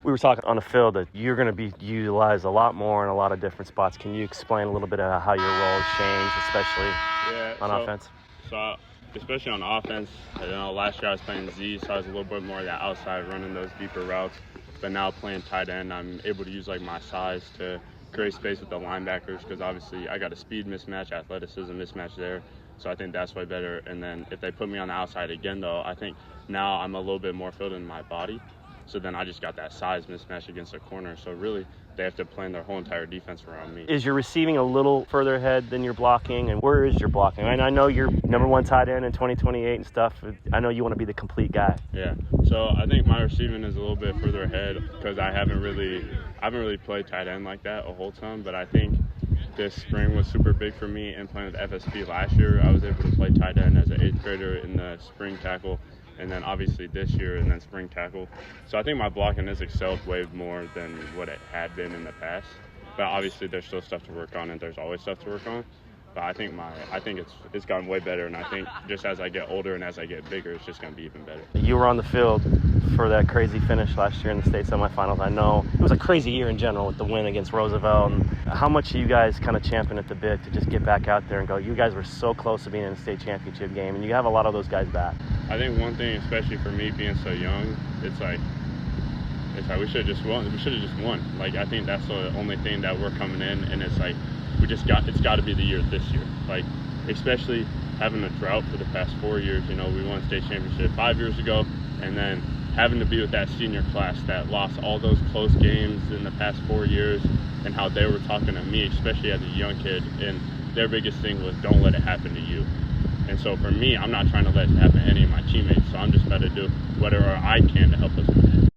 We were talking on the field that you're going to be utilized a lot more in a lot of different spots. Can you explain a little bit of how your role has changed, especially on offense? So, especially on offense, last year I was playing Z, so I was a little bit more of that outside, running those deeper routes. But now playing tight end, I'm able to use my size to create space with the linebackers, because obviously I got a speed mismatch, athleticism mismatch there. So I think that's way better. And then if they put me on the outside again, though, I think now I'm a little bit more filled in my body. So then I just got that size mismatch against the corner. So really, they have to plan their whole entire defense around me. Is your receiving a little further ahead than your blocking? And where is your blocking? I know you're number one tight end in 2028 and stuff. I know you want to be the complete guy. Yeah. So I think my receiving is a little bit further ahead because I haven't really played tight end like that a whole ton. But I think this spring was super big for me. And playing with FSP last year, I was able to play tight end as an 8th grader in the spring tackle. And then obviously this year and then spring tackle. So I think my blocking has excelled way more than what it had been in the past. But obviously there's still stuff to work on, and there's always stuff to work on. But I think it's gotten way better, and I think just as I get older and as I get bigger, it's just going to be even better. You were on the field for that crazy finish last year in the state semifinals. I know it was a crazy year in general with the win against Roosevelt. And how much are you guys kind of champing at the bit to just get back out there and go? You guys were so close to being in a state championship game, and you have a lot of those guys back. I think one thing, especially for me being so young, it's like we should have just won. We should have just won. I think that's the only thing that we're coming in, and it's like it's got to be the year this year. Especially having a drought for the past 4 years. We won a state championship 5 years ago, and then having to be with that senior class that lost all those close games in the past 4 years, and how they were talking to me, especially as a young kid, and their biggest thing was don't let it happen to you. And so for me, I'm not trying to let it happen to any of my teammates, so I'm just about to do whatever I can to help us win.